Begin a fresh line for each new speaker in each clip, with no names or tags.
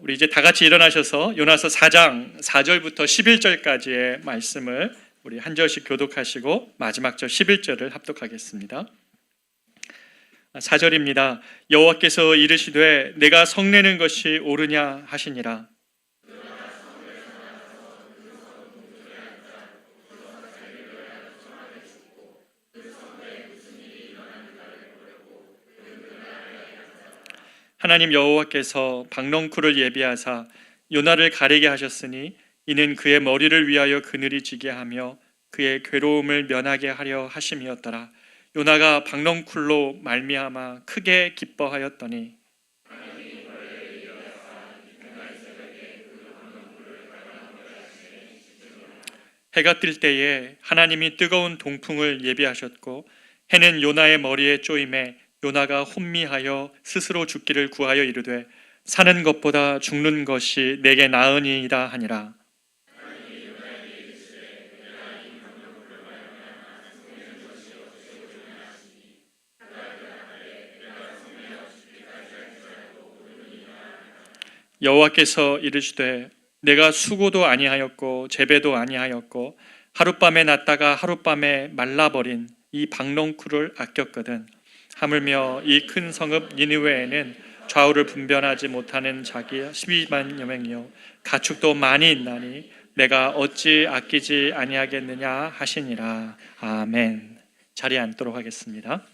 우리 이제 다 같이 일어나셔서 요나서 4장 4절부터 11절까지의 말씀을 우리 한 절씩 교독하시고 마지막 절 11절을 합독하겠습니다. 4절입니다. 여호와께서 이르시되 내가 성내는 것이 옳으냐 하시니라. 하나님 여호와께서 박넝쿨을 예비하사 요나를 가리게 하셨으니 이는 그의 머리를 위하여 그늘이 지게 하며 그의 괴로움을 면하게 하려 하심이었더라. 요나가 박넝쿨로 말미암아 크게 기뻐하였더니 해가 뜰 때에 하나님이 뜨거운 동풍을 예비하셨고 해는 요나의 머리에 쪼임에 요나가 혼미하여 스스로 죽기를 구하여 이르되 사는 것보다 죽는 것이 내게 나으니이다 하니라. 여호와께서 이르시되 내가 수고도 아니하였고 재배도 아니하였고 하룻밤에 났다가 하룻밤에 말라버린 이 박넝쿨을 아꼈거든. 하물며 이 큰 성읍 니느웨에는 좌우를 분별하지 못하는 자기 12만여 명이요 가축도 많이 있나니 내가 어찌 아끼지 아니하겠느냐 하시니라. 아멘. 자리에 앉도록 하겠습니다.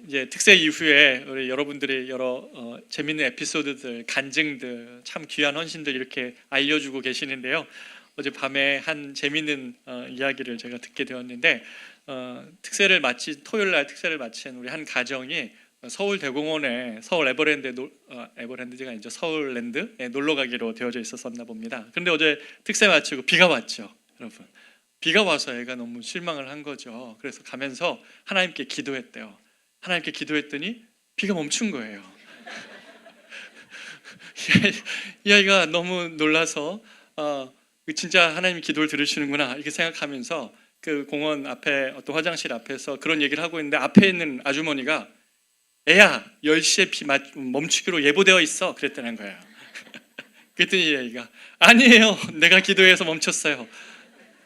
이제 특세 이후에 우리 여러분들이 여러 재밌는 에피소드들, 간증들, 참 귀한 헌신들 이렇게 알려주고 계시는데요. 어제 밤에 한 재밌는 이야기를 제가 듣게 되었는데 특세를 마친 토요일 날 특세를 마친 우리 한 가정이 서울 대공원에 서울 에버랜드가 아니죠, 서울랜드에 놀러 가기로 되어져 있었나 봅니다. 그런데 어제 특세 마치고 비가 왔죠, 여러분. 비가 와서 애가 너무 실망을 한 거죠. 그래서 가면서 하나님께 기도했대요. 하나님께 기도했더니 비가 멈춘 거예요. 이 아이가 너무 놀라서 진짜 하나님이 기도를 들으시는구나 이렇게 생각하면서 그 공원 앞에 어떤 화장실 앞에서 그런 얘기를 하고 있는데 앞에 있는 아주머니가 애야 10시에 비 멈추기로 예보되어 있어 그랬다는 거예요. 그랬더니 이 아이가 아니에요, 내가 기도해서 멈췄어요.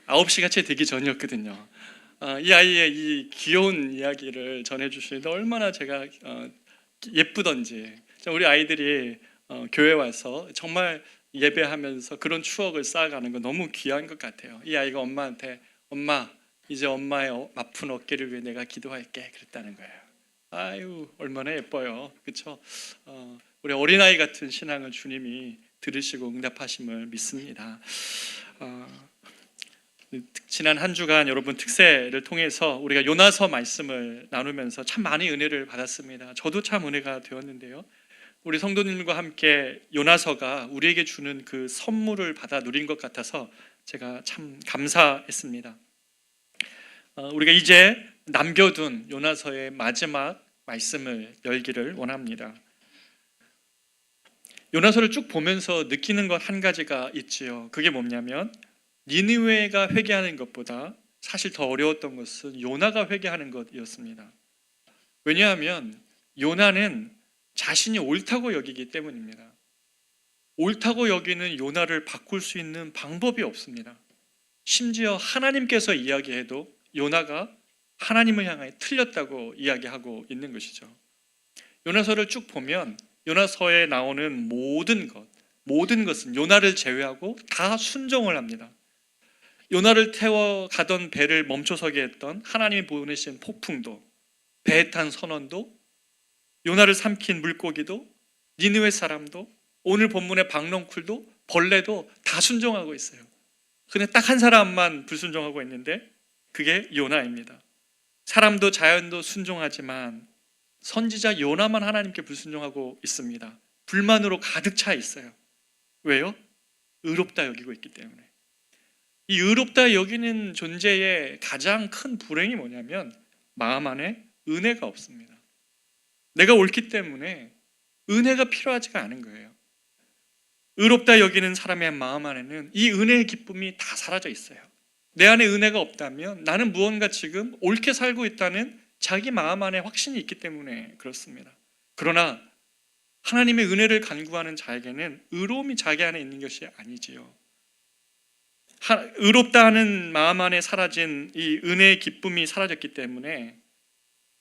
9시가 채 되기 전이었거든요. 이 아이의 이 귀여운 이야기를 전해주시는데 얼마나 제가 예쁘던지. 우리 아이들이 교회 와서 정말 예배하면서 그런 추억을 쌓아가는 거 너무 귀한 것 같아요. 이 아이가 엄마한테 엄마 이제 엄마의 아픈 어깨를 위해 내가 기도할게 그랬다는 거예요. 아유 얼마나 예뻐요, 그렇죠? 우리 어린아이 같은 신앙을 주님이 들으시고 응답하심을 믿습니다. 지난 한 주간 여러분 특세를 통해서 우리가 요나서 말씀을 나누면서 참 많은 은혜를 받았습니다. 저도 참 은혜가 되었는데요. 우리 성도님과 함께 요나서가 우리에게 주는 그 선물을 받아 누린 것 같아서 제가 참 감사했습니다. 우리가 이제 남겨둔 요나서의 마지막 말씀을 열기를 원합니다. 요나서를 쭉 보면서 느끼는 것 한 가지가 있지요. 그게 뭐냐면 니느웨가 회개하는 것보다 사실 더 어려웠던 것은 요나가 회개하는 것이었습니다. 왜냐하면 요나는 자신이 옳다고 여기기 때문입니다. 옳다고 여기는 요나를 바꿀 수 있는 방법이 없습니다. 심지어 하나님께서 이야기해도 요나가 하나님을 향하여 틀렸다고 이야기하고 있는 것이죠. 요나서를 쭉 보면 요나서에 나오는 모든 것은 요나를 제외하고 다 순종을 합니다. 요나를 태워 가던 배를 멈춰서게 했던 하나님이 보내신 폭풍도, 배에 탄 선원도, 요나를 삼킨 물고기도, 니느웨 사람도, 오늘 본문의 박넝쿨도, 벌레도 다 순종하고 있어요. 근데 딱 한 사람만 불순종하고 있는데 그게 요나입니다. 사람도 자연도 순종하지만 선지자 요나만 하나님께 불순종하고 있습니다. 불만으로 가득 차 있어요. 왜요? 의롭다 여기고 있기 때문에. 이 의롭다 여기는 존재의 가장 큰 불행이 뭐냐면 마음 안에 은혜가 없습니다. 내가 옳기 때문에 은혜가 필요하지가 않은 거예요. 의롭다 여기는 사람의 마음 안에는 이 은혜의 기쁨이 다 사라져 있어요. 내 안에 은혜가 없다면 나는 무언가 지금 옳게 살고 있다는 자기 마음 안에 확신이 있기 때문에 그렇습니다. 그러나 하나님의 은혜를 간구하는 자에게는 의로움이 자기 안에 있는 것이 아니지요. 의롭다 하는 마음 안에 사라진 이 은혜의 기쁨이 사라졌기 때문에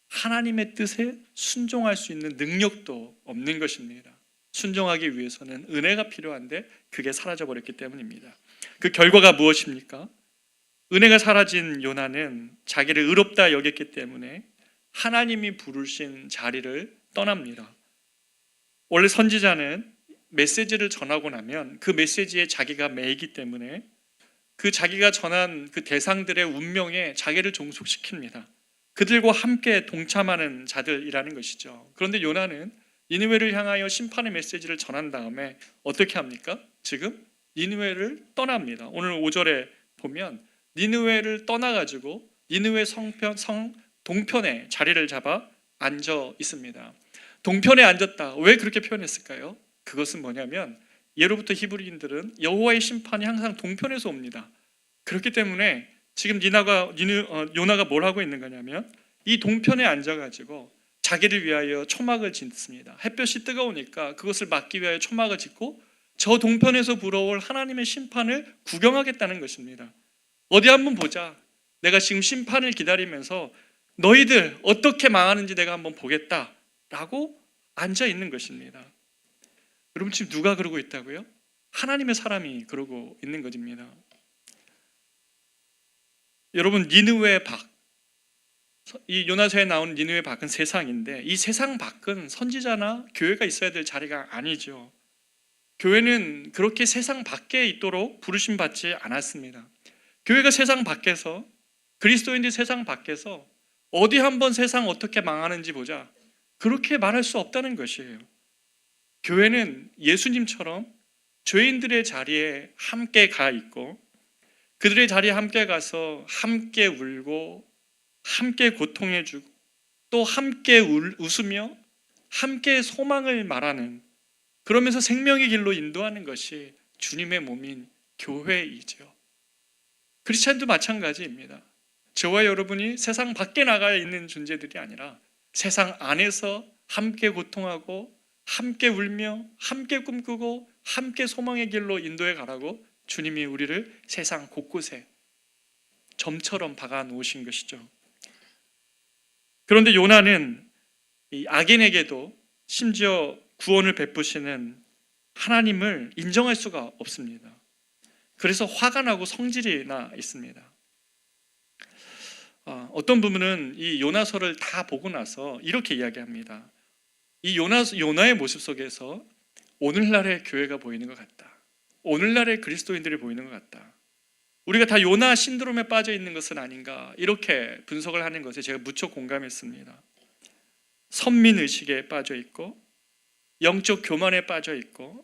하나님의 뜻에 순종할 수 있는 능력도 없는 것입니다. 순종하기 위해서는 은혜가 필요한데 그게 사라져버렸기 때문입니다. 그 결과가 무엇입니까? 은혜가 사라진 요나는 자기를 의롭다 여겼기 때문에 하나님이 부르신 자리를 떠납니다. 원래 선지자는 메시지를 전하고 나면 그 메시지에 자기가 매이기 때문에 그 자기가 전한 그 대상들의 운명에 자기를 종속시킵니다. 그들과 함께 동참하는 자들이라는 것이죠. 그런데 요나는 니느웨를 향하여 심판의 메시지를 전한 다음에 어떻게 합니까? 지금 니느웨를 떠납니다. 오늘 5절에 보면 니느웨를 떠나가지고 니느웨 성 동편에 자리를 잡아 앉아 있습니다. 동편에 앉았다. 왜 그렇게 표현했을까요? 그것은 뭐냐면 예로부터 히브리인들은 여호와의 심판이 항상 동편에서 옵니다. 그렇기 때문에 지금 요나가 뭘 하고 있는 거냐면 이 동편에 앉아가지고 자기를 위하여 초막을 짓습니다. 햇볕이 뜨거우니까 그것을 막기 위하여 초막을 짓고 저 동편에서 불어올 하나님의 심판을 구경하겠다는 것입니다. 어디 한번 보자. 내가 지금 심판을 기다리면서 너희들 어떻게 망하는지 내가 한번 보겠다라고 앉아 있는 것입니다. 여러분 지금 누가 그러고 있다고요? 하나님의 사람이 그러고 있는 것입니다. 여러분 니느웨 밖, 이 요나서에 나오는 니느웨 밖은 세상인데 이 세상 밖은 선지자나 교회가 있어야 될 자리가 아니죠. 교회는 그렇게 세상 밖에 있도록 부르심 받지 않았습니다. 교회가 세상 밖에서, 그리스도인들이 세상 밖에서 어디 한번 세상 어떻게 망하는지 보자, 그렇게 말할 수 없다는 것이에요. 교회는 예수님처럼 죄인들의 자리에 함께 가 있고 그들의 자리에 함께 가서 함께 울고 함께 고통해주고 또 함께 웃으며 함께 소망을 말하는, 그러면서 생명의 길로 인도하는 것이 주님의 몸인 교회이죠. 크리스찬도 마찬가지입니다. 저와 여러분이 세상 밖에 나가 있는 존재들이 아니라 세상 안에서 함께 고통하고 함께 울며 함께 꿈꾸고 함께 소망의 길로 인도해 가라고 주님이 우리를 세상 곳곳에 점처럼 박아 놓으신 것이죠. 그런데 요나는 이 악인에게도 심지어 구원을 베푸시는 하나님을 인정할 수가 없습니다. 그래서 화가 나고 성질이 나 있습니다. 어떤 부분은 이 요나서를 다 보고 나서 이렇게 이야기합니다. 이 요나의 모습 속에서 오늘날의 교회가 보이는 것 같다. 오늘날의 그리스도인들이 보이는 것 같다. 우리가 다 요나 신드롬에 빠져 있는 것은 아닌가, 이렇게 분석을 하는 것에 제가 무척 공감했습니다. 선민의식에 빠져 있고 영적 교만에 빠져 있고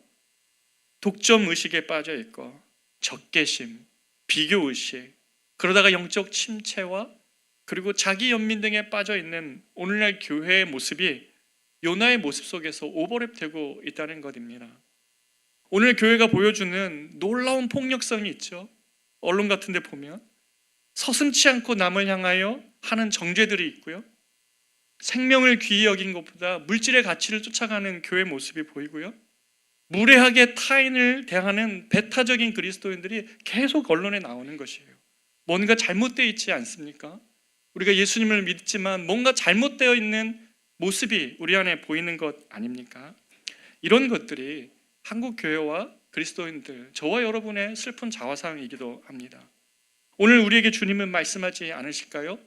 독점의식에 빠져 있고 적개심, 비교의식, 그러다가 영적 침체와 그리고 자기 연민 등에 빠져 있는 오늘날 교회의 모습이 요나의 모습 속에서 오버랩되고 있다는 것입니다. 오늘 교회가 보여주는 놀라운 폭력성이 있죠. 언론 같은 데 보면 서슴지 않고 남을 향하여 하는 정죄들이 있고요. 생명을 귀히 여긴 것보다 물질의 가치를 쫓아가는 교회 모습이 보이고요. 무례하게 타인을 대하는 배타적인 그리스도인들이 계속 언론에 나오는 것이에요. 뭔가 잘못되어 있지 않습니까? 우리가 예수님을 믿지만 뭔가 잘못되어 있는 모습이 우리 안에 보이는 것 아닙니까? 이런 것들이 한국 교회와 그리스도인들, 저와 여러분의 슬픈 자화상이기도 합니다. 오늘 우리에게 주님은 말씀하지 않으실까요?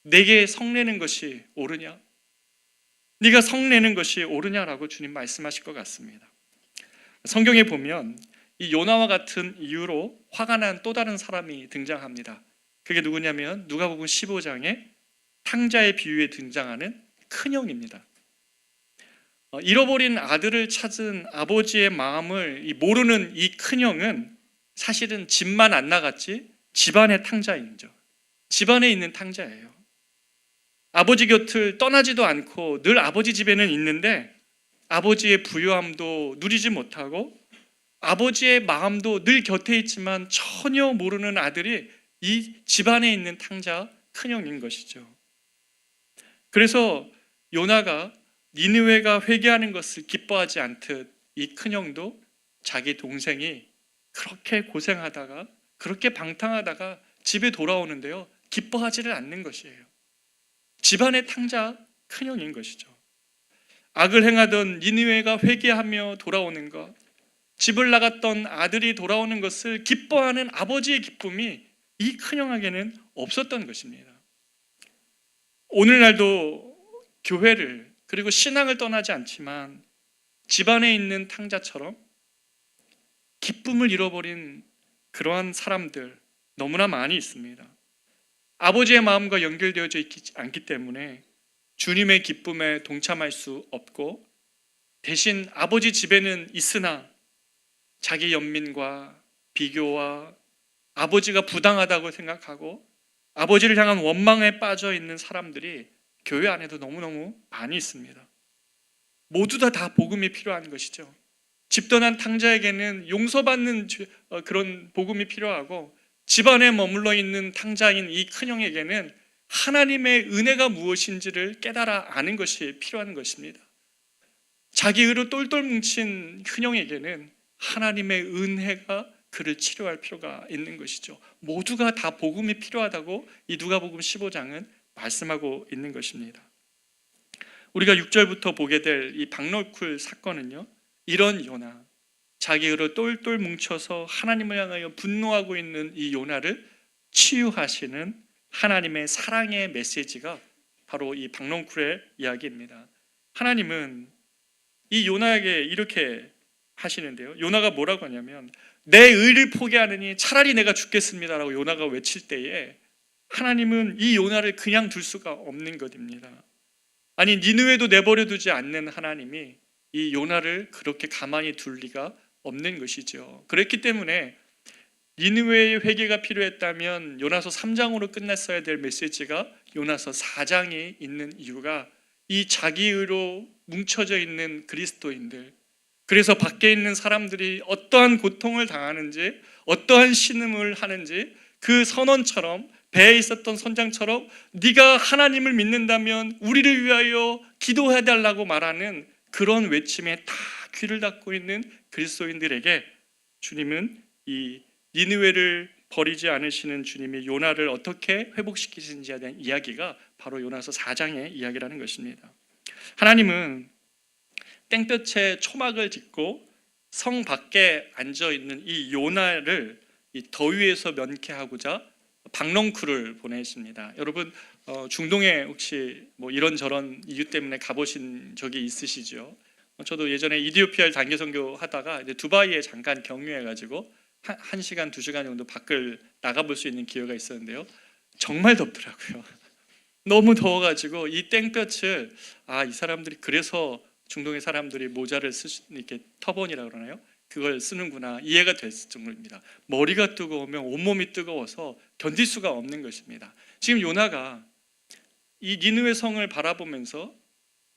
내게 성내는 것이 옳으냐? 네가 성내는 것이 옳으냐라고 주님 말씀하실 것 같습니다. 성경에 보면 이 요나와 같은 이유로 화가 난 또 다른 사람이 등장합니다. 그게 누구냐면 누가복음 15장에 탕자의 비유에 등장하는 큰형입니다. 잃어버린 아들을 찾은 아버지의 마음을 모르는 이 큰형은 사실은 집만 안 나갔지 집안의 탕자인죠. 집안에 있는 탕자예요. 아버지 곁을 떠나지도 않고 늘 아버지 집에는 있는데 아버지의 부유함도 누리지 못하고 아버지의 마음도 늘 곁에 있지만 전혀 모르는 아들이 이 집안에 있는 탕자 큰형인 것이죠. 그래서 요나가 니느웨가 회개하는 것을 기뻐하지 않듯 이 큰형도 자기 동생이 그렇게 고생하다가 그렇게 방탕하다가 집에 돌아오는데요, 기뻐하지를 않는 것이에요. 집안의 탕자 큰형인 것이죠. 악을 행하던 니느웨가 회개하며 돌아오는 것, 집을 나갔던 아들이 돌아오는 것을 기뻐하는 아버지의 기쁨이 이 큰형에게는 없었던 것입니다. 오늘날도 교회를 그리고 신앙을 떠나지 않지만 집안에 있는 탕자처럼 기쁨을 잃어버린 그러한 사람들 너무나 많이 있습니다. 아버지의 마음과 연결되어져 있지 않기 때문에 주님의 기쁨에 동참할 수 없고, 대신 아버지 집에는 있으나 자기 연민과 비교와 아버지가 부당하다고 생각하고 아버지를 향한 원망에 빠져 있는 사람들이 교회 안에도 너무너무 많이 있습니다. 모두 다 복음이 필요한 것이죠. 집 떠난 탕자에게는 용서받는 그런 복음이 필요하고, 집안에 머물러 있는 탕자인 이 큰형에게는 하나님의 은혜가 무엇인지를 깨달아 아는 것이 필요한 것입니다. 자기 의로 똘똘 뭉친 큰형에게는 하나님의 은혜가 그를 치료할 필요가 있는 것이죠. 모두가 다 복음이 필요하다고 이 누가복음 15장은 말씀하고 있는 것입니다. 우리가 6절부터 보게 될 이 박노쿨 사건은요, 이런 요나, 자기 의로 똘똘 뭉쳐서 하나님을 향하여 분노하고 있는 이 요나를 치유하시는 하나님의 사랑의 메시지가 바로 이 박농쿨의 이야기입니다. 하나님은 이 요나에게 이렇게 하시는데요, 요나가 뭐라고 하냐면 내 의를 포기하느니 차라리 내가 죽겠습니다라고 요나가 외칠 때에 하나님은 이 요나를 그냥 둘 수가 없는 것입니다. 아니, 니느웨도 내버려 두지 않는 하나님이 이 요나를 그렇게 가만히 둘 리가 없는 것이죠. 그렇기 때문에 니느웨의 회개가 필요했다면 요나서 3장으로 끝났어야 될 메시지가 요나서 4장에 있는 이유가, 이 자기의로 뭉쳐져 있는 그리스도인들, 그래서 밖에 있는 사람들이 어떠한 고통을 당하는지, 어떠한 신음을 하는지 그 선원처럼, 배에 있었던 선장처럼 네가 하나님을 믿는다면 우리를 위하여 기도해 달라고 말하는 그런 외침에 다 귀를 닫고 있는 그리스도인들에게 주님은 이 니느웨를 버리지 않으시는 주님이 요나를 어떻게 회복시키시는지에 대한 이야기가 바로 요나서 4장의 이야기라는 것입니다. 하나님은 땡볕에 초막을 짓고 성 밖에 앉아 있는 이 요나를 이 더위에서 면케하고자 박농쿨을 보내십니다. 여러분, 중동에 혹시 뭐 이런저런 이유 때문에 가보신 적이 있으시죠? 저도 예전에 이디오피아를 단기 선교 하다가 이제 두바이에 잠깐 경유해가지고 1시간, 2시간 정도 밖을 나가볼 수 있는 기회가 있었는데요, 정말 덥더라고요. 너무 더워가지고 이 땡볕을, 이 사람들이 그래서 중동의 사람들이 모자를 이렇게 터번이라고 그러나요? 그걸 쓰는구나, 이해가 됐을 정도입니다. 머리가 뜨거우면 온몸이 뜨거워서 견딜 수가 없는 것입니다. 지금 요나가 이 니느웨 성을 바라보면서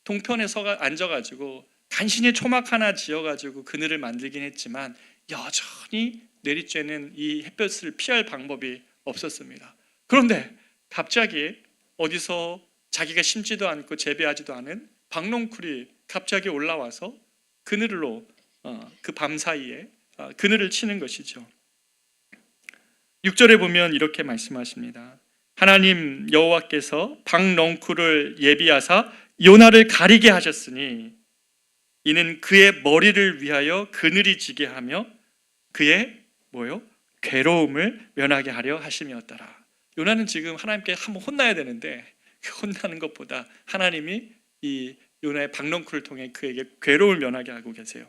동편에 앉아가지고 간신히 초막 하나 지어가지고 그늘을 만들긴 했지만 여전히 내리쬐는 이 햇볕을 피할 방법이 없었습니다. 그런데 갑자기 어디서 자기가 심지도 않고 재배하지도 않은 박농쿨이 갑자기 올라와서 그늘로 그 밤 사이에 그늘을 치는 것이죠. 6절에 보면 이렇게 말씀하십니다. 하나님 여호와께서 박농쿨을 예비하사 요나를 가리게 하셨으니 이는 그의 머리를 위하여 그늘이 지게 하며 그의 괴로움을 면하게 하려 하심이었더라. 요나는 지금 하나님께 한번 혼나야 되는데 그 혼나는 것보다 하나님이 이 요나의 박농쿨을 통해 그에게 괴로움을 면하게 하고 계세요.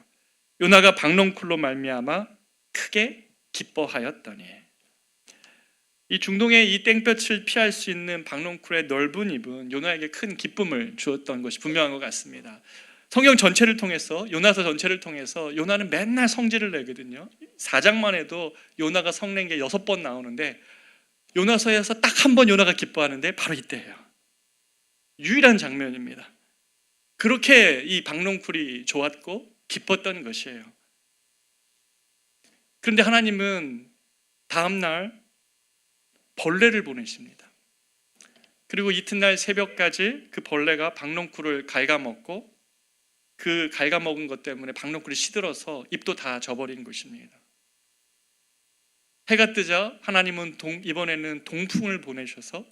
요나가 박농쿨로 말미암아 크게 기뻐하였더니, 이 중동의 이 땡볕을 피할 수 있는 박농쿨의 넓은 입은 요나에게 큰 기쁨을 주었던 것이 분명한 것 같습니다. 성경 전체를 통해서, 요나서 전체를 통해서 요나는 맨날 성질을 내거든요. 4장만 해도 요나가 성낸 게 6번 나오는데 요나서에서 딱 한 번 요나가 기뻐하는데 바로 이때예요. 유일한 장면입니다. 그렇게 이 박농쿨이 좋았고 기뻤던 것이에요. 그런데 하나님은 다음날 벌레를 보내십니다. 그리고 이튿날 새벽까지 그 벌레가 박농쿨을 갉아먹고 그 갉아먹은 것 때문에 박넝쿨이 시들어서 잎도 다 져버린 것입니다. 해가 뜨자 하나님은 이번에는 동풍을 보내셔서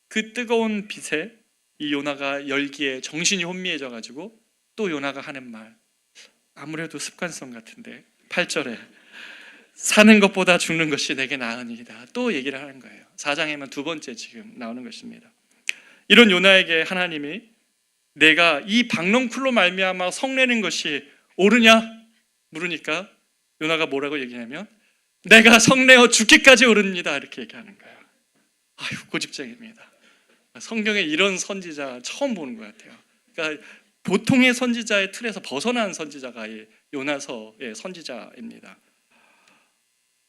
그 뜨거운 빛에 이 요나가 열기에 정신이 혼미해져 가지고 또 요나가 하는 말, 아무래도 습관성 같은데 8절에 사는 것보다 죽는 것이 내게 나으니이다 또 얘기를 하는 거예요. 4장에만 두 번째 지금 나오는 것입니다. 이런 요나에게 하나님이 내가 이 박넝쿨로 말미암아 성내는 것이 옳으냐 물으니까 요나가 뭐라고 얘기하냐면 내가 성내어 죽기까지 오릅니다 이렇게 얘기하는 거예요. 아유, 고집쟁입니다. 성경에 이런 선지자 처음 보는 것 같아요. 그러니까 보통의 선지자의 틀에서 벗어난 선지자가 요나서의 선지자입니다.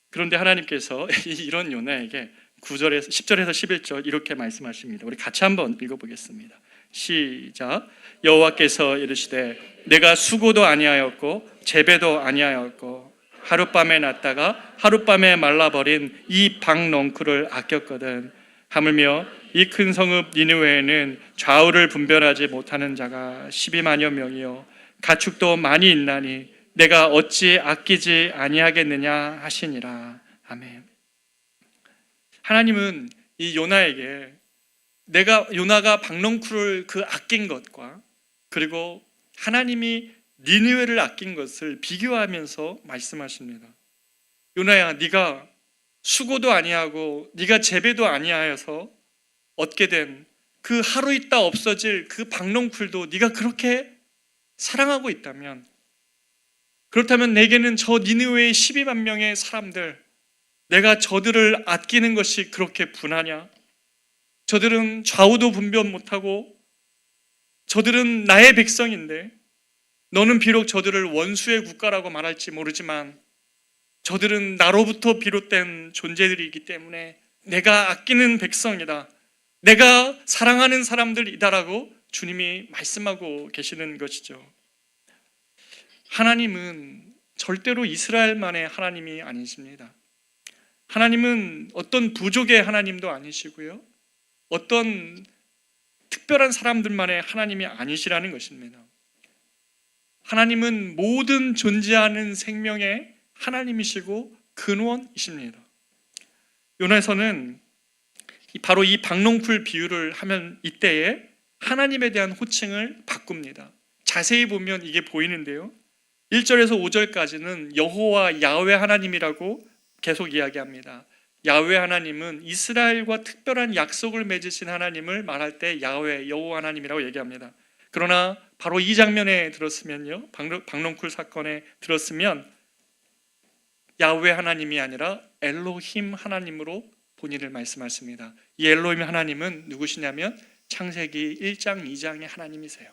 그런데 하나님께서 이런 요나에게 9절에서 10절에서 11절 이렇게 말씀하십니다. 우리 같이 한번 읽어보겠습니다. 시작. 여호와께서 이르시되 내가 수고도 아니하였고 재배도 아니하였고 하룻밤에 났다가 하룻밤에 말라버린 이 박넝쿨을 아꼈거든. 하물며 이 큰 성읍 니느웨에는 좌우를 분별하지 못하는 자가 12만여 명이요 가축도 많이 있나니 내가 어찌 아끼지 아니하겠느냐 하시니라. 아멘. 하나님은 이 요나에게 요나가 박넝쿨을 그 아낀 것과 그리고 하나님이 니느웨를 아낀 것을 비교하면서 말씀하십니다. 요나야, 네가 수고도 아니하고 네가 재배도 아니하여서 얻게 된 그 하루 있다 없어질 그 박넝쿨도 네가 그렇게 사랑하고 있다면, 그렇다면 내게는 저 니느웨의 12만 명의 사람들, 내가 저들을 아끼는 것이 그렇게 분하냐? 저들은 좌우도 분별 못하고 저들은 나의 백성인데 너는 비록 저들을 원수의 국가라고 말할지 모르지만 저들은 나로부터 비롯된 존재들이기 때문에 내가 아끼는 백성이다, 내가 사랑하는 사람들이다라고 주님이 말씀하고 계시는 것이죠. 하나님은 절대로 이스라엘만의 하나님이 아니십니다. 하나님은 어떤 부족의 하나님도 아니시고요, 어떤 특별한 사람들만의 하나님이 아니시라는 것입니다. 하나님은 모든 존재하는 생명의 하나님이시고 근원이십니다. 요나서는 바로 이 박넝쿨 비유를 하면 이때에 하나님에 대한 호칭을 바꿉니다. 자세히 보면 이게 보이는데요, 1절에서 5절까지는 여호와 야훼 하나님이라고 계속 이야기합니다. 야훼 하나님은 이스라엘과 특별한 약속을 맺으신 하나님을 말할 때 야훼, 여호와 하나님이라고 얘기합니다. 그러나 바로 이 장면에 들었으면요, 박넝쿨 사건에 들었으면 야훼 하나님이 아니라 엘로힘 하나님으로 본인을 말씀하십니다. 이 엘로힘 하나님은 누구시냐면 창세기 1장 2장의 하나님이세요.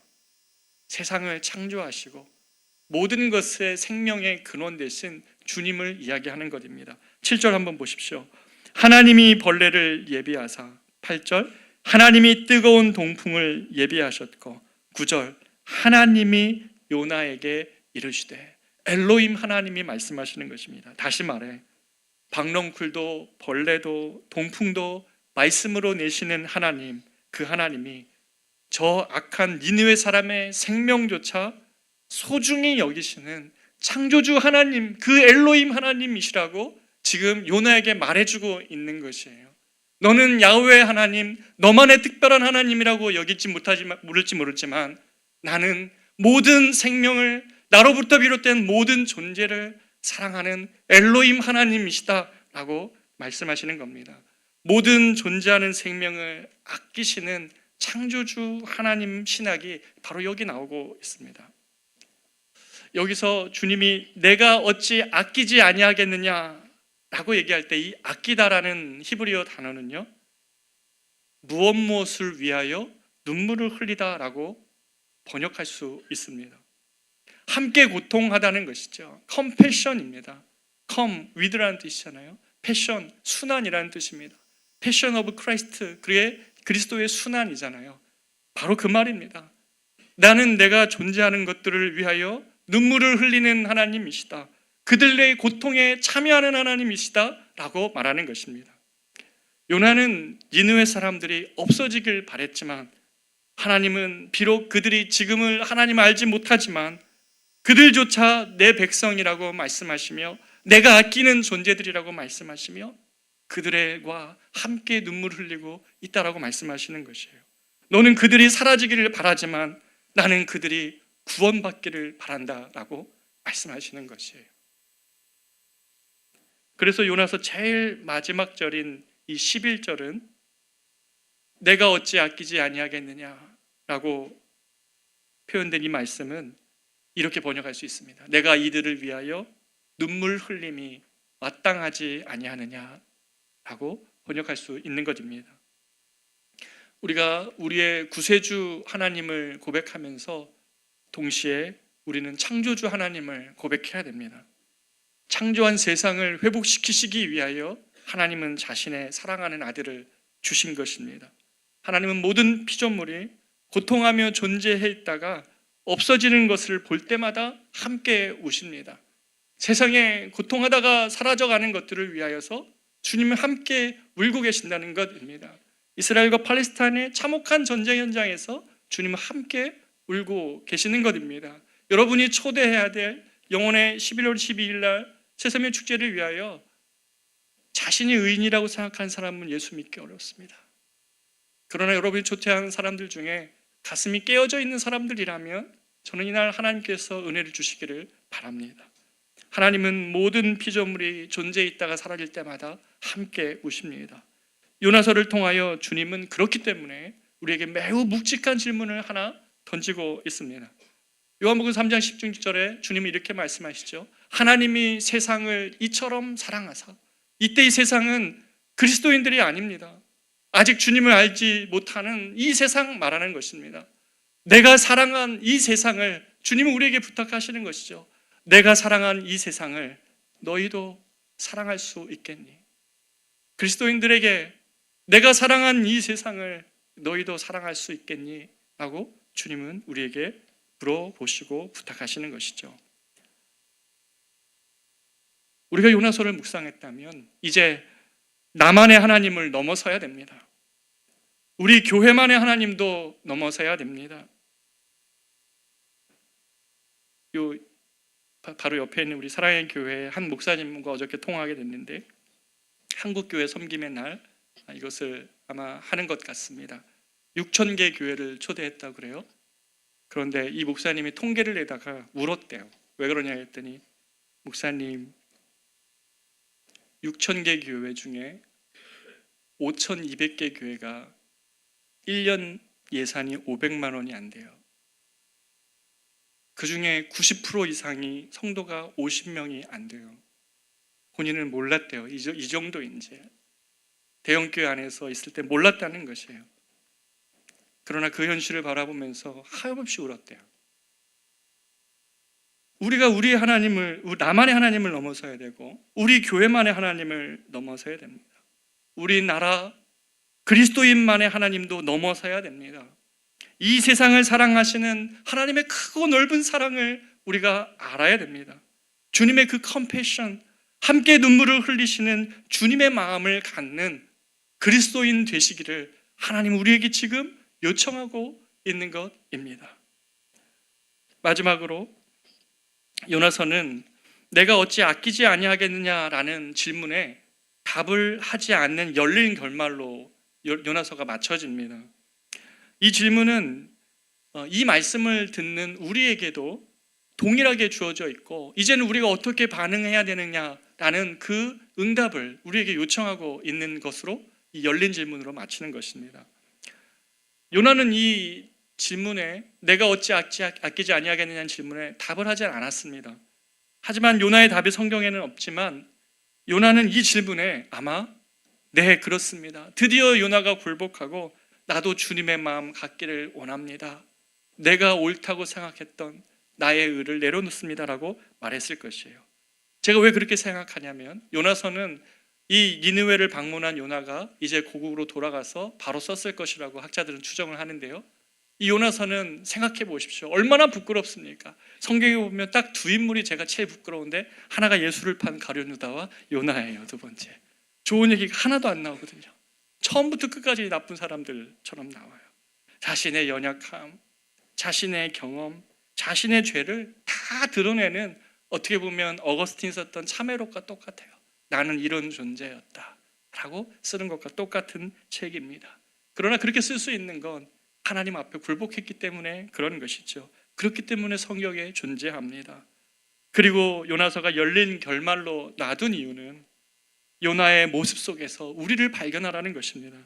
세상을 창조하시고 모든 것의 생명의 근원 되신 주님을 이야기하는 것입니다. 7절 한번 보십시오. 하나님이 벌레를 예비하사, 8절 하나님이 뜨거운 동풍을 예비하셨고, 9절 하나님이 요나에게 이르시되, 엘로힘 하나님이 말씀하시는 것입니다. 다시 말해 박넝쿨도 벌레도 동풍도 말씀으로 내시는 하나님, 그 하나님이 저 악한 니느웨 사람의 생명조차 소중히 여기시는 창조주 하나님, 그 엘로힘 하나님이시라고 지금 요나에게 말해주고 있는 것이에요. 너는 야훼 하나님, 너만의 특별한 하나님이라고 여길지 모르지만 나는 모든 생명을, 나로부터 비롯된 모든 존재를 사랑하는 엘로힘 하나님이시다라고 말씀하시는 겁니다. 모든 존재하는 생명을 아끼시는 창조주 하나님 신학이 바로 여기 나오고 있습니다. 여기서 주님이 내가 어찌 아끼지 아니하겠느냐라고 얘기할 때 이 아끼다라는 히브리어 단어는요, 무엇을 위하여 눈물을 흘리다라고 번역할 수 있습니다. 함께 고통하다는 것이죠. 컴패션입니다. come with라는 뜻이잖아요. 패션, 순환이라는 뜻입니다. 패션 오브 크라이스트, 그의 그리스도의 순환이잖아요. 바로 그 말입니다. 나는 내가 존재하는 것들을 위하여 눈물을 흘리는 하나님이시다, 그들의 고통에 참여하는 하나님이시다 라고 말하는 것입니다. 요나는 니느웨 사람들이 없어지길 바랬지만 하나님은 비록 그들이 지금을 하나님을 알지 못하지만 그들조차 내 백성이라고 말씀하시며 내가 아끼는 존재들이라고 말씀하시며 그들과 함께 눈물 흘리고 있다라고 말씀하시는 것이에요. 너는 그들이 사라지기를 바라지만 나는 그들이 구원받기를 바란다라고 말씀하시는 것이에요. 그래서 요나서 제일 마지막 절인 이 11절은 내가 어찌 아끼지 아니하겠느냐라고 표현된 이 말씀은 이렇게 번역할 수 있습니다. 내가 이들을 위하여 눈물 흘림이 마땅하지 아니하느냐라고 번역할 수 있는 것입니다. 우리가 우리의 구세주 하나님을 고백하면서 동시에 우리는 창조주 하나님을 고백해야 됩니다. 창조한 세상을 회복시키시기 위하여 하나님은 자신의 사랑하는 아들을 주신 것입니다. 하나님은 모든 피조물이 고통하며 존재해 있다가 없어지는 것을 볼 때마다 함께 우십니다. 세상에 고통하다가 사라져가는 것들을 위하여서 주님은 함께 울고 계신다는 것입니다. 이스라엘과 팔레스타인의 참혹한 전쟁 현장에서 주님은 함께 울고 계시는 것입니다. 여러분이 초대해야 될 영혼의 11월 12일 날 새섬의 축제를 위하여 자신이 의인이라고 생각하는 사람은 예수 믿기 어렵습니다. 그러나 여러분이 초대한 사람들 중에 가슴이 깨어져 있는 사람들이라면 저는 이날 하나님께서 은혜를 주시기를 바랍니다. 하나님은 모든 피조물이 존재해 있다가 사라질 때마다 함께 우십니다. 요나서를 통하여 주님은 그렇기 때문에 우리에게 매우 묵직한 질문을 하나 던지고 있습니다. 요한복음 3장 16절에 주님이 이렇게 말씀하시죠. 하나님이 세상을 이처럼 사랑하사. 이때 이 세상은 그리스도인들이 아닙니다. 아직 주님을 알지 못하는 이 세상 말하는 것입니다. 내가 사랑한 이 세상을 주님은 우리에게 부탁하시는 것이죠. 내가 사랑한 이 세상을 너희도 사랑할 수 있겠니? 그리스도인들에게 내가 사랑한 이 세상을 너희도 사랑할 수 있겠니? 라고 주님은 우리에게 물어보시고 부탁하시는 것이죠. 우리가 요나서를 묵상했다면 이제 나만의 하나님을 넘어서야 됩니다. 우리 교회만의 하나님도 넘어서야 됩니다. 바로 옆에 있는 우리 사랑의 교회의 한 목사님과 어저께 통화하게 됐는데 한국교회 섬김의 날 이것을 아마 하는 것 같습니다. 6,000개 교회를 초대했다고 그래요. 그런데 이 목사님이 통계를 내다가 울었대요. 왜 그러냐 했더니 목사님 6,000개 교회 중에 5,200개 교회가 1년 예산이 500만 원이 안 돼요. 그 중에 90% 이상이 성도가 50명이 안 돼요. 본인은 몰랐대요. 이 정도인지. 대형교회 안에서 있을 때 몰랐다는 것이에요. 그러나 그 현실을 바라보면서 하염없이 울었대요. 우리가 우리의 하나님을, 나만의 하나님을 넘어서야 되고 우리 교회만의 하나님을 넘어서야 됩니다. 우리나라 그리스도인만의 하나님도 넘어서야 됩니다. 이 세상을 사랑하시는 하나님의 크고 넓은 사랑을 우리가 알아야 됩니다. 주님의 그 컴패션, 함께 눈물을 흘리시는 주님의 마음을 갖는 그리스도인 되시기를 하나님 우리에게 지금 요청하고 있는 것입니다. 마지막으로 요나서는 내가 어찌 아끼지 아니하겠느냐라는 질문에 답을 하지 않는 열린 결말로 요나서가 마쳐집니다. 이 질문은 이 말씀을 듣는 우리에게도 동일하게 주어져 있고 이제는 우리가 어떻게 반응해야 되느냐라는 그 응답을 우리에게 요청하고 있는 것으로 이 열린 질문으로 마치는 것입니다. 요나는 이 질문에 내가 어찌 아끼지 아니하겠느냐는 질문에 답을 하지 않았습니다. 하지만 요나의 답이 성경에는 없지만 요나는 이 질문에 아마 네 그렇습니다. 드디어 요나가 굴복하고 나도 주님의 마음 갖기를 원합니다. 내가 옳다고 생각했던 나의 의를 내려놓습니다라고 말했을 것이에요. 제가 왜 그렇게 생각하냐면 요나서는 이 니느웨를 방문한 요나가 이제 고국으로 돌아가서 바로 썼을 것이라고 학자들은 추정을 하는데요. 이 요나서는 생각해 보십시오. 얼마나 부끄럽습니까? 성경에 보면 딱 두 인물이 제가 제일 부끄러운데 하나가 예수를 판 가룟 유다와 요나예요. 두 번째. 좋은 얘기가 하나도 안 나오거든요. 처음부터 끝까지 나쁜 사람들처럼 나와요. 자신의 연약함, 자신의 경험, 자신의 죄를 다 드러내는, 어떻게 보면 어거스틴이 썼던 참회록과 똑같아요. 나는 이런 존재였다 라고 쓰는 것과 똑같은 책입니다. 그러나 그렇게 쓸 수 있는 건 하나님 앞에 굴복했기 때문에 그런 것이죠. 그렇기 때문에 성경에 존재합니다. 그리고 요나서가 열린 결말로 놔둔 이유는 요나의 모습 속에서 우리를 발견하라는 것입니다.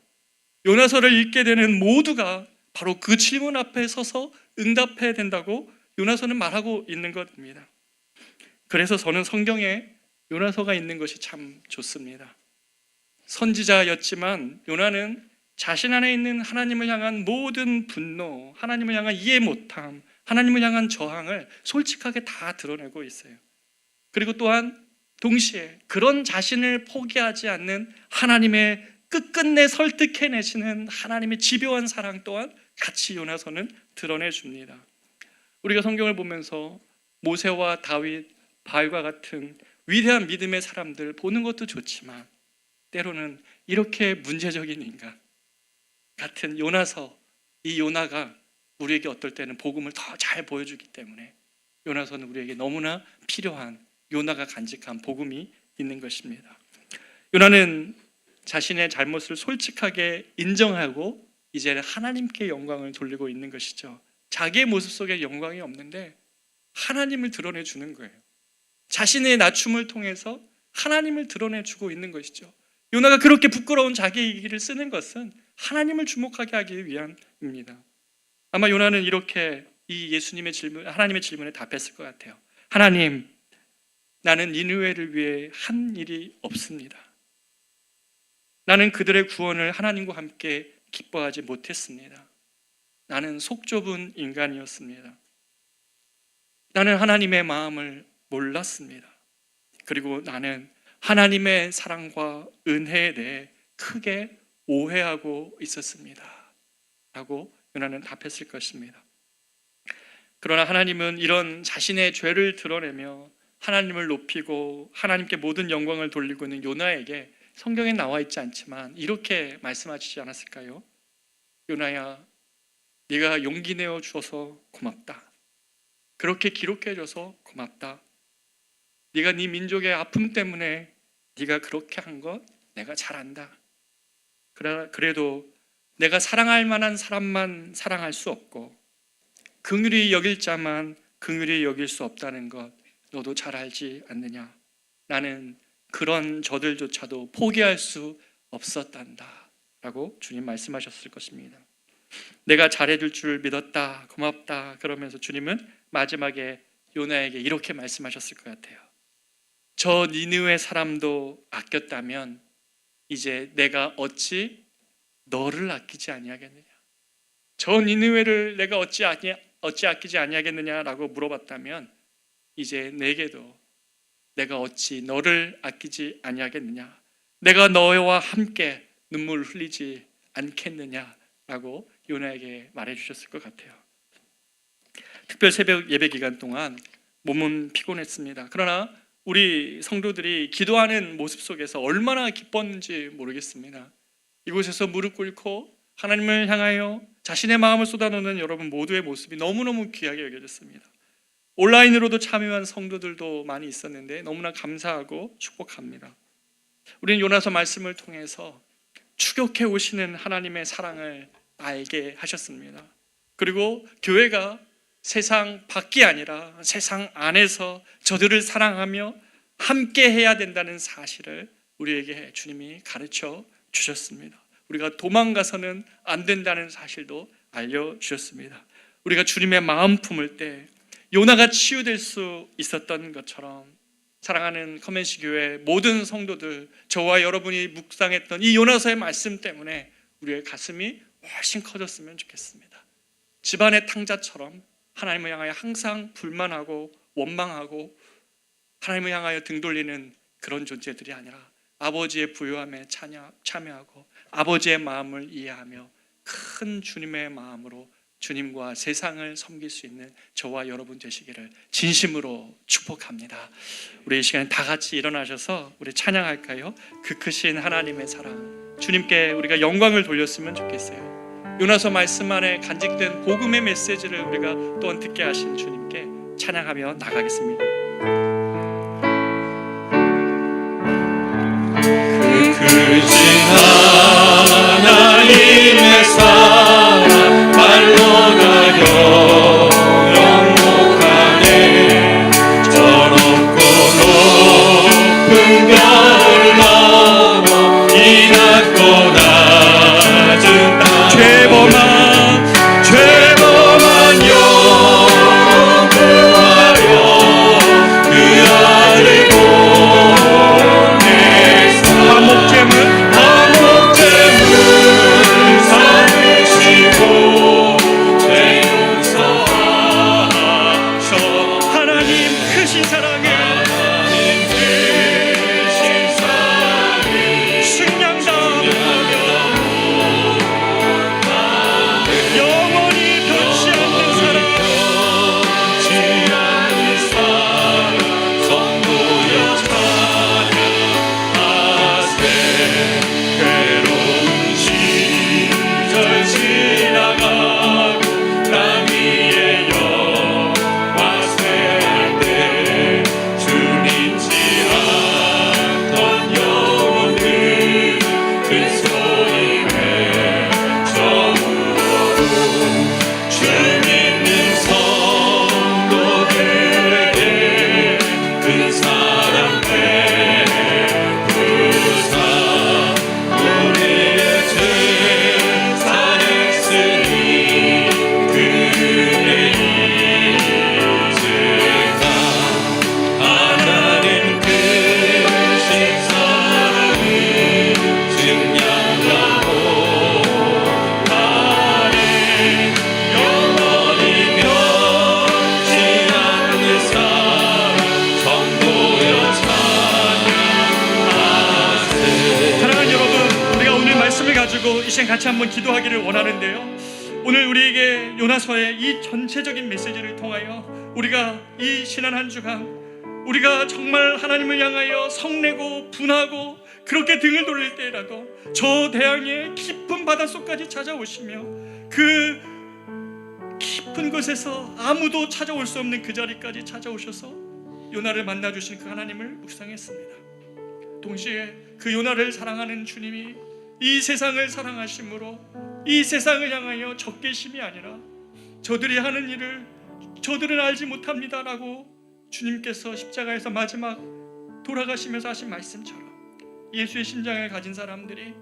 요나서를 읽게 되는 모두가 바로 그 질문 앞에 서서 응답해야 된다고 요나서는 말하고 있는 것입니다. 그래서 저는 성경에 요나서가 있는 것이 참 좋습니다. 선지자였지만 요나는 자신 안에 있는 하나님을 향한 모든 분노, 하나님을 향한 이해 못함, 하나님을 향한 저항을 솔직하게 다 드러내고 있어요. 그리고 또한 동시에 그런 자신을 포기하지 않는 하나님의 끝끝내 설득해내시는 하나님의 집요한 사랑 또한 같이 요나서는 드러내줍니다. 우리가 성경을 보면서 모세와 다윗, 바울과 같은 위대한 믿음의 사람들 보는 것도 좋지만 때로는 이렇게 문제적인 인간 같은 요나서, 이 요나가 우리에게 어떨 때는 복음을 더 잘 보여주기 때문에 요나서는 우리에게 너무나 필요한, 요나가 간직한 복음이 있는 것입니다. 요나는 자신의 잘못을 솔직하게 인정하고 이제 하나님께 영광을 돌리고 있는 것이죠. 자기의 모습 속에 영광이 없는데 하나님을 드러내주는 거예요. 자신의 낮춤을 통해서 하나님을 드러내주고 있는 것이죠. 요나가 그렇게 부끄러운 자기 얘기를 쓰는 것은 하나님을 주목하게 하기 위함입니다. 아마 요나는 이렇게 이 예수님의 질문, 하나님의 질문에 답했을 것 같아요. 하나님, 나는 니느웨를 위해 한 일이 없습니다. 나는 그들의 구원을 하나님과 함께 기뻐하지 못했습니다. 나는 속 좁은 인간이었습니다. 나는 하나님의 마음을 몰랐습니다. 그리고 나는 하나님의 사랑과 은혜에 대해 크게 오해하고 있었습니다 라고 요나는 답했을 것입니다. 그러나 하나님은 이런 자신의 죄를 드러내며 하나님을 높이고 하나님께 모든 영광을 돌리고 있는 요나에게 성경에 나와 있지 않지만 이렇게 말씀하시지 않았을까요? 요나야, 네가 용기 내어 주어서 고맙다. 그렇게 기록해 줘서 고맙다. 네가 네 민족의 아픔 때문에 네가 그렇게 한 것 내가 잘 안다. 그래도 내가 사랑할 만한 사람만 사랑할 수 없고 긍휼히 여길 자만 긍휼히 여길 수 없다는 것 너도 잘 알지 않느냐. 나는 그런 저들조차도 포기할 수 없었단다 라고 주님 말씀하셨을 것입니다. 내가 잘해줄 줄 믿었다, 고맙다. 그러면서 주님은 마지막에 요나에게 이렇게 말씀하셨을 것 같아요. 저 니느웨 사람도 아꼈다면 이제 내가 어찌 너를 아끼지 아니하겠느냐. 저 니느웨를 내가 어찌 아끼지 아니하겠느냐라고 물어봤다면 이제 내게도 내가 어찌 너를 아끼지 아니하겠느냐. 내가 너와 함께 눈물 흘리지 않겠느냐라고 요나에게 말해주셨을 것 같아요. 특별 새벽 예배 기간 동안 몸은 피곤했습니다. 그러나 우리 성도들이 기도하는 모습 속에서 얼마나 기뻤는지 모르겠습니다. 이곳에서 무릎 꿇고 하나님을 향하여 자신의 마음을 쏟아놓는 여러분 모두의 모습이 너무너무 귀하게 여겨졌습니다. 온라인으로도 참여한 성도들도 많이 있었는데 너무나 감사하고 축복합니다. 우리는 요나서 말씀을 통해서 추격해 오시는 하나님의 사랑을 알게 하셨습니다. 그리고 교회가 세상 밖이 아니라 세상 안에서 저들을 사랑하며 함께 해야 된다는 사실을 우리에게 주님이 가르쳐 주셨습니다. 우리가 도망가서는 안 된다는 사실도 알려주셨습니다. 우리가 주님의 마음 품을 때 요나가 치유될 수 있었던 것처럼 사랑하는 커맨시 교회 모든 성도들, 저와 여러분이 묵상했던 이 요나서의 말씀 때문에 우리의 가슴이 훨씬 커졌으면 좋겠습니다. 집안의 탕자처럼 하나님을 향하여 항상 불만하고 원망하고 하나님을 향하여 등 돌리는 그런 존재들이 아니라 아버지의 부요함에 참여하고 아버지의 마음을 이해하며 큰 주님의 마음으로 주님과 세상을 섬길 수 있는 저와 여러분 되시기를 진심으로 축복합니다. 우리 이 시간에 다 같이 일어나셔서 우리 찬양할까요? 그 크신 하나님의 사랑, 주님께 우리가 영광을 돌렸으면 좋겠어요. 요나서 말씀 안에 간직된 복음의 메시지를 우리가 또한 듣게 하신 주님께 찬양하며 나가겠습니다.
크신 하나님의 사랑 말로나 영원하네. 저 높고 높은 별을 넘어 이 낮고 낮은 땅 죄범한 영혼 구하여 그 아들 보내사 화목제물 삼으시고 죄 용서하셔.
하나님 크신 사랑에 승량당하며 영원히 변치 않는 사랑,
성도여 찬양하세. 괴로운 시절 지나가고 땅 위에 영화 쇠할 때 주님지 않던 영혼들 큰 소리 외쳐우어도 주 믿는 성도들에게 큰 사랑 베푸사 우리의 제사 했으니 그의 이제가 하나님 크신 사랑을 증량하고 하네. 영원히 변치 않는 사랑 성도여 찬양하세.
사랑하는 여러분, 우리가 오늘 말씀을 가지고 이 시간 같이 한번 기도하기를 원하는데요, 오늘 우리에게 요나서의 이 전체적인 메시지를 통하여 우리가 이 지난 한 주간 우리가 정말 하나님을 향하여 성내고 분하고 그렇게 등을 돌릴 때라도 저 대양의 깊은 바닷속까지 찾아오시며 그 깊은 곳에서 아무도 찾아올 수 없는 그 자리까지 찾아오셔서 요나를 만나주신 그 하나님을 묵상했습니다. 동시에 그 요나를 사랑하는 주님이 이 세상을 사랑하심으로 이 세상을 향하여 적개심이 아니라 저들이 하는 일을 저들은 알지 못합니다라고 주님께서 십자가에서 마지막 돌아가시면서 하신 말씀처럼 예수의 심장을 가진 사람들이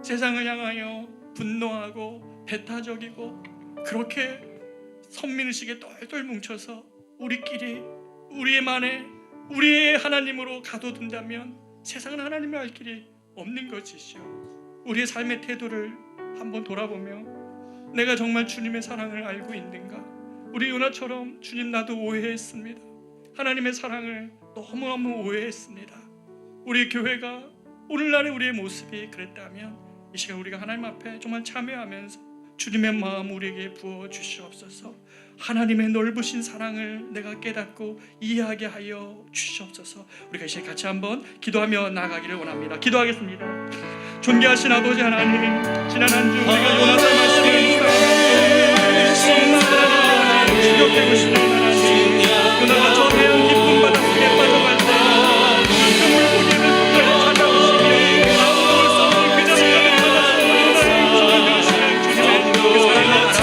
세상을 향하여 분노하고 배타적이고 그렇게 선민의식에 똘똘 뭉쳐서 우리끼리 우리만의 우리의 하나님으로 가둬둔다면 세상은 하나님을 알 길이 없는 것이시오. 우리의 삶의 태도를 한번 돌아보며 내가 정말 주님의 사랑을 알고 있는가? 우리 요나처럼 주님 나도 오해했습니다. 하나님의 사랑을 너무너무 오해했습니다. 우리 교회가 오늘날의 우리의 모습이 그랬다면 이 시간 우리가 하나님 앞에 정말 참여하면서 주님의 마음 우리에게 부어 주시옵소서. 하나님의 넓으신 사랑을 내가 깨닫고 이해하게 하여 주시옵소서. 우리가 이제 같이 한번 기도하며 나아가기를 원합니다. 기도하겠습니다. 존귀하신 아버지 하나님, 지난 한 주 우리가 요나서 말씀을 묵상하며 충격되고 싶은 하나님, 요나가 저 대형 깊은 바닷속에 빠져갈 때 그 물고기를 끝까지 찾아오시며 아무도 올 수 없는 그 자리까지 찾아서 요나의 음성을 들으시는 주님의 그 사랑을 알아서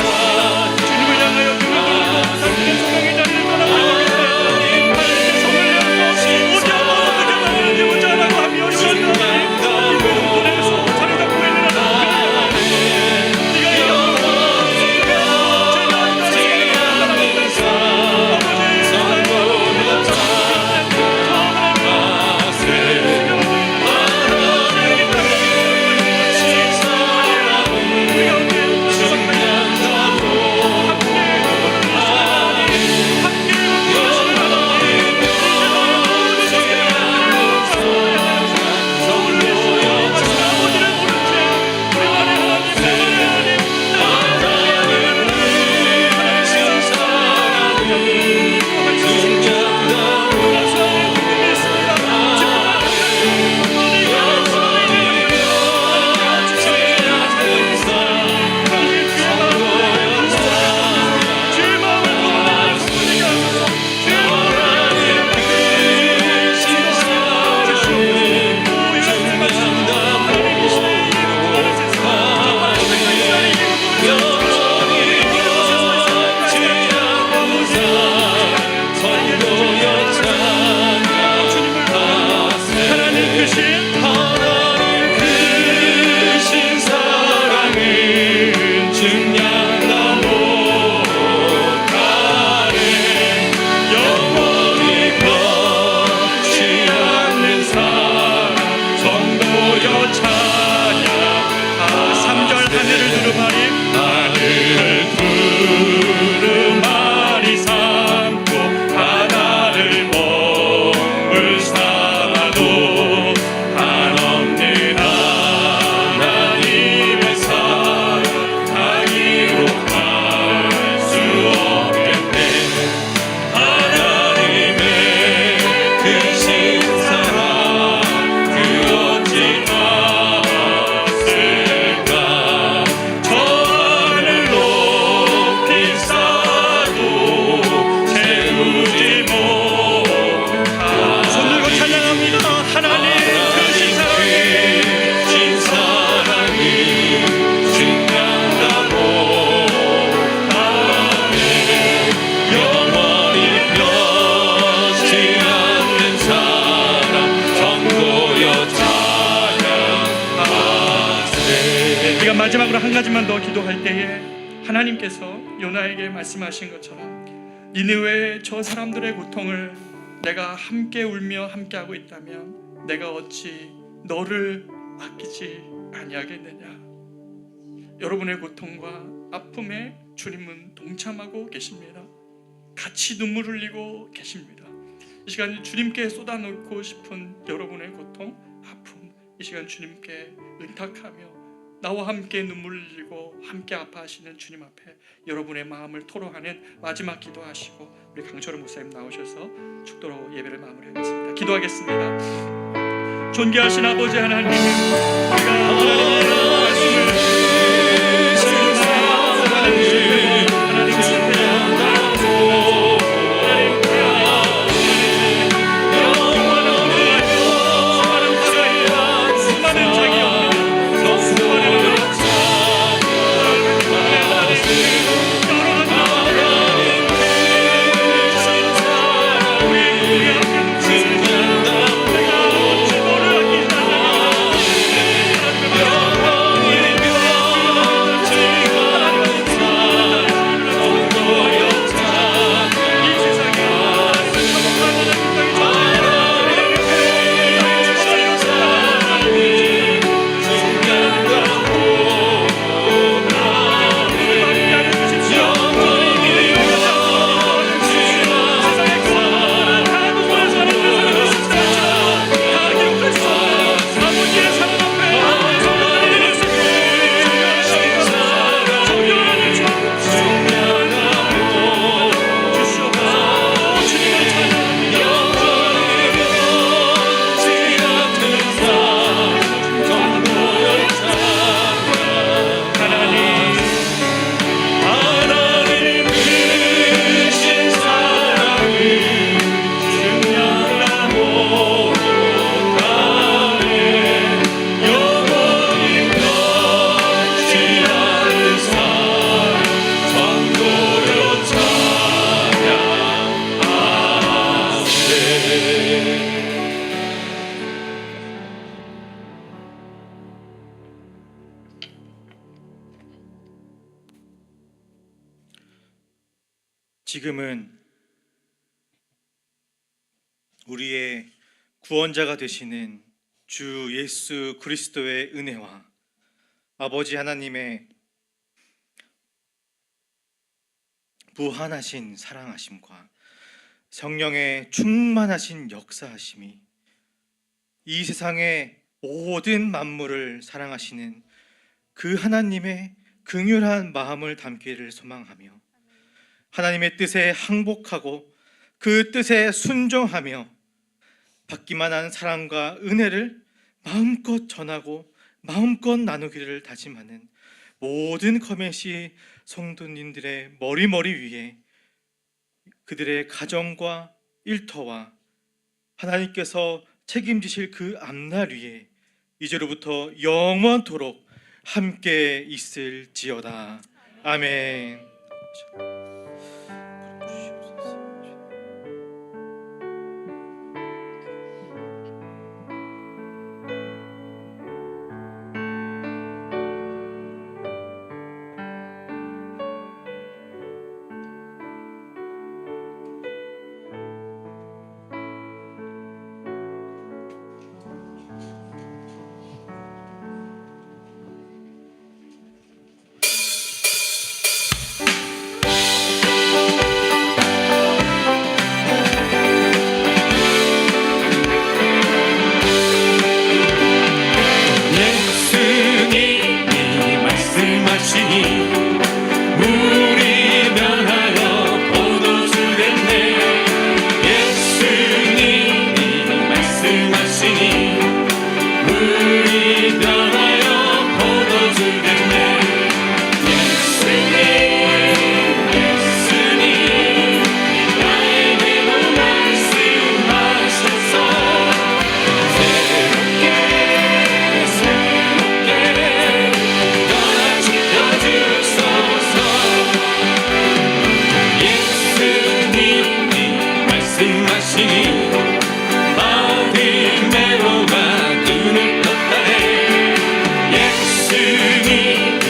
주님을 향하여 등을 돌리고 삶의 소망의 자리를 떠나고 있을 때 하나님의 성을 내어서 오자마 어떻게 나오는지 오자라고 하며 요나가 이 모든 곳에서 자리 잡고 있는 하나님, 네가 이겼고 제가 아버지 마지막으로 한 가지만 더 기도할 때에 하나님께서 요나에게 말씀하신 것처럼 니느웨의 저 사람들의 고통을 내가 함께 울며 함께하고 있다면 내가 어찌 너를 아끼지 아니하겠느냐. 여러분의 고통과 아픔에 주님은 동참하고 계십니다. 같이 눈물 흘리고 계십니다. 이 시간 주님께 쏟아놓고 싶은 여러분의 고통, 아픔, 이 시간 주님께 의탁하며 나와 함께 눈물 흘리고 함께 아파하시는 주님 앞에 여러분의 마음을 토로하는 마지막 기도하시고 우리 강철우 목사님 나오셔서 축도로 예배를 마무리하겠습니다. 기도하겠습니다. 존귀하신 아버지 하나님, 우리가 하나님의 말씀을
지금은 우리의 구원자가 되시는 주 예수 그리스도의 은혜와 아버지 하나님의 무한하신 사랑하심과 성령의 충만하신 역사하심이 이 세상의 모든 만물을 사랑하시는 그 하나님의 긍휼한 마음을 담기를 소망하며 하나님의 뜻에 항복하고 그 뜻에 순종하며 받기만 한 사랑과 은혜를 마음껏 전하고 마음껏 나누기를 다짐하는 모든 커밋이 성도님들의 머리 위에 그들의 가정과 일터와 하나님께서 책임지실 그 앞날 위에 이제로부터 영원토록 함께 있을지어다. 아멘.
예수님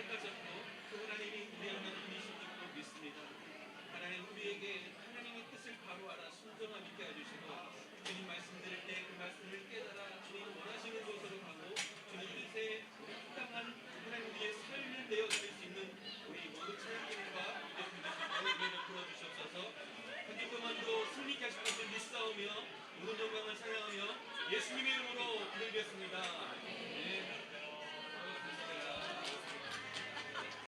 깨닫고 그 하나님이 우리 안에 분이신 줄 믿습니다. 하나님 우리에게 하나님의 뜻을 바로 알아 순종함 있게 해주시고 주님 말씀 들을 때 그 말씀을 깨달아 주님 원하시는 곳으로 가고 주님 뜻에 합당한 하나님 우리의 삶을 내어드릴 수 있는 우리 모든 찬양팀과 우리를 불러주시옵소서. 한 주 동안도 승리케 하실 것을 믿사오며 모든 영광을 찬양하며 예수님의 이름으로 기도드렸습니다.